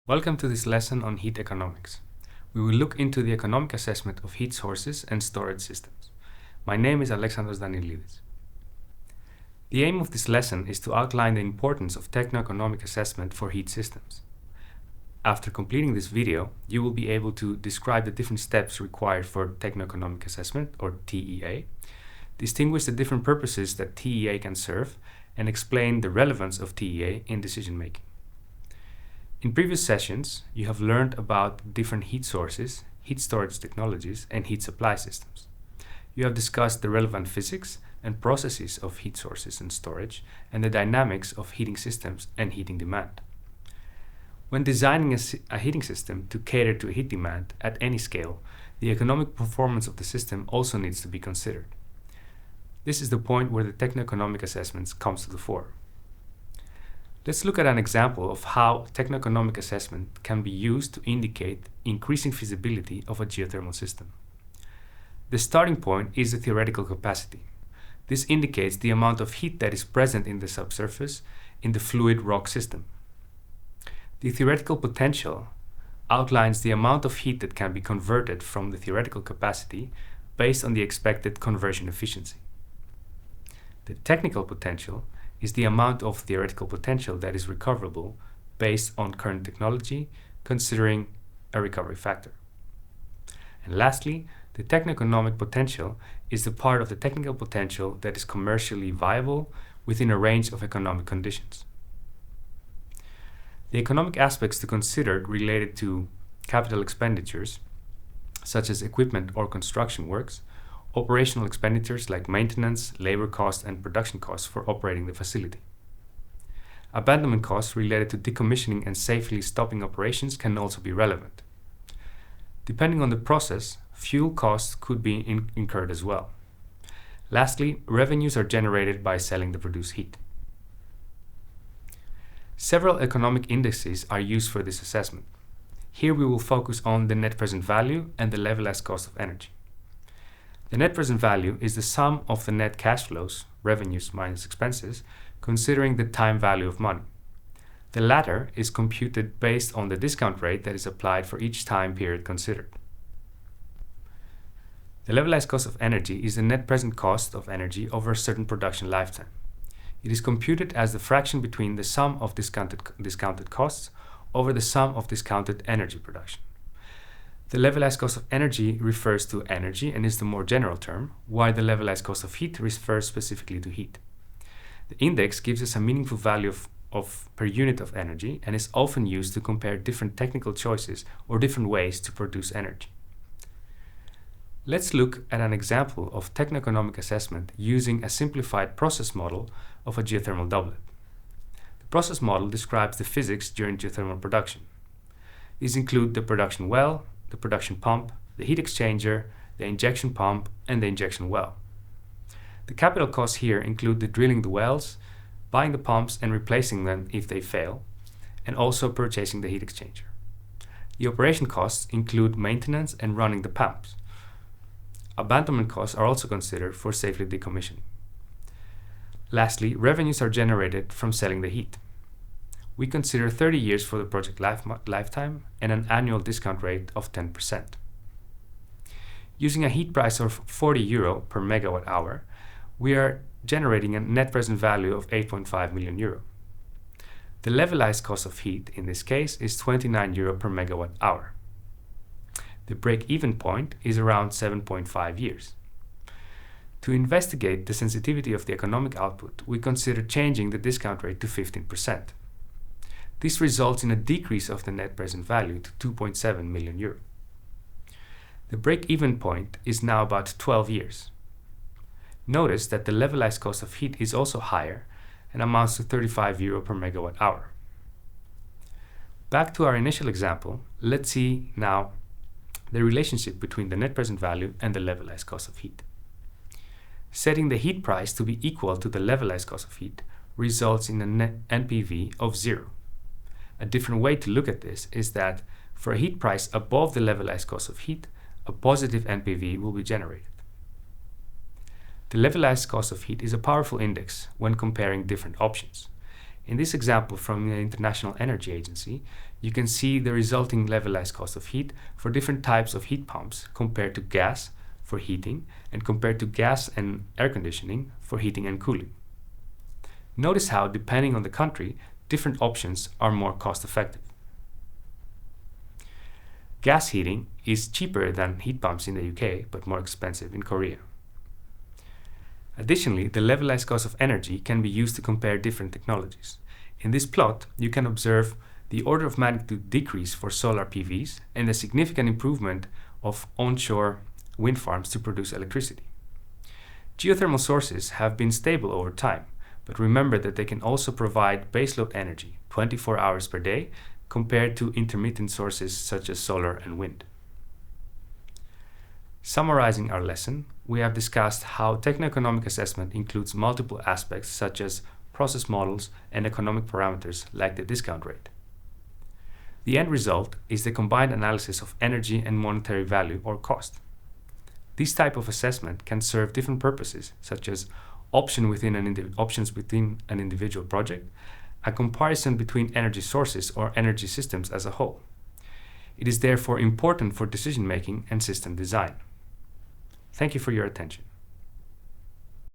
Welcome to this lesson on heat economics. We will look into the economic assessment of heat sources and storage systems. My name is Alexandros Danielidis. The aim of this lesson is to outline the importance of techno-economic assessment for heat systems. After completing this video, you will be able to describe the different steps required for techno-economic assessment, or TEA, distinguish the different purposes that TEA can serve, and explain the relevance of TEA in decision-making. In previous sessions, you have learned about different heat sources, heat storage technologies, and heat supply systems. You have discussed the relevant physics and processes of heat sources and storage, and the dynamics of heating systems and heating demand. When designing a heating system to cater to heat demand at any scale, the economic performance of the system also needs to be considered. This is the point where the techno-economic assessments comes to the fore. Let's look at an example of how techno-economic assessment can be used to indicate increasing feasibility of a geothermal system. The starting point is the theoretical capacity. This indicates the amount of heat that is present in the subsurface in the fluid rock system. The theoretical potential outlines the amount of heat that can be converted from the theoretical capacity based on the expected conversion efficiency. The technical potential is the amount of theoretical potential that is recoverable based on current technology, considering a recovery factor. And lastly, the techno-economic potential is the part of the technical potential that is commercially viable within a range of economic conditions. The economic aspects to consider related to capital expenditures, such as equipment or construction works, operational expenditures like maintenance, labor costs, and production costs for operating the facility. Abandonment costs related to decommissioning and safely stopping operations can also be relevant. Depending on the process, fuel costs could be incurred as well. Lastly, revenues are generated by selling the produced heat. Several economic indices are used for this assessment. Here we will focus on the net present value and the levelized cost of energy. The net present value is the sum of the net cash flows, revenues minus expenses, considering the time value of money. The latter is computed based on the discount rate that is applied for each time period considered. The levelized cost of energy is the net present cost of energy over a certain production lifetime. It is computed as the fraction between the sum of discounted costs over the sum of discounted energy production. The levelized cost of energy refers to energy and is the more general term, while the levelized cost of heat refers specifically to heat. The index gives us a meaningful value of per unit of energy and is often used to compare different technical choices or different ways to produce energy. Let's look at an example of techno-economic assessment using a simplified process model of a geothermal doublet. The process model describes the physics during geothermal production. These include the production well, the production pump, the heat exchanger, the injection pump, and the injection well. The capital costs here include the drilling the wells, buying the pumps and replacing them if they fail, and also purchasing the heat exchanger. The operation costs include maintenance and running the pumps. Abandonment costs are also considered for safely decommissioning. Lastly, revenues are generated from selling the heat. We consider 30 years for the project lifetime and an annual discount rate of 10%. Using a heat price of €40 per megawatt hour, we are generating a net present value of €8.5 million. The levelized cost of heat in this case is €29 per megawatt hour. The break-even point is around 7.5 years. To investigate the sensitivity of the economic output, we consider changing the discount rate to 15%. This results in a decrease of the net present value to €2.7 million. The break-even point is now about 12 years. Notice that the levelized cost of heat is also higher and amounts to €35 per megawatt hour. Back to our initial example, let's see now the relationship between the net present value and the levelized cost of heat. Setting the heat price to be equal to the levelized cost of heat results in a net NPV of 0. A different way to look at this is that for a heat price above the levelized cost of heat, a positive NPV will be generated. The levelized cost of heat is a powerful index when comparing different options. In this example from the International Energy Agency, you can see the resulting levelized cost of heat for different types of heat pumps compared to gas for heating and compared to gas and air conditioning for heating and cooling. Notice how, depending on the country, different options are more cost effective. Gas heating is cheaper than heat pumps in the UK, but more expensive in Korea. Additionally, the levelized cost of energy can be used to compare different technologies. In this plot, you can observe the order of magnitude decrease for solar PVs and the significant improvement of onshore wind farms to produce electricity. Geothermal sources have been stable over time, but remember that they can also provide baseload energy 24 hours per day compared to intermittent sources such as solar and wind. Summarizing our lesson, we have discussed how techno-economic assessment includes multiple aspects such as process models and economic parameters like the discount rate. The end result is the combined analysis of energy and monetary value or cost. This type of assessment can serve different purposes such as options within an individual project, a comparison between energy sources or energy systems as a whole. It is therefore important for decision making and system design. Thank you for your attention.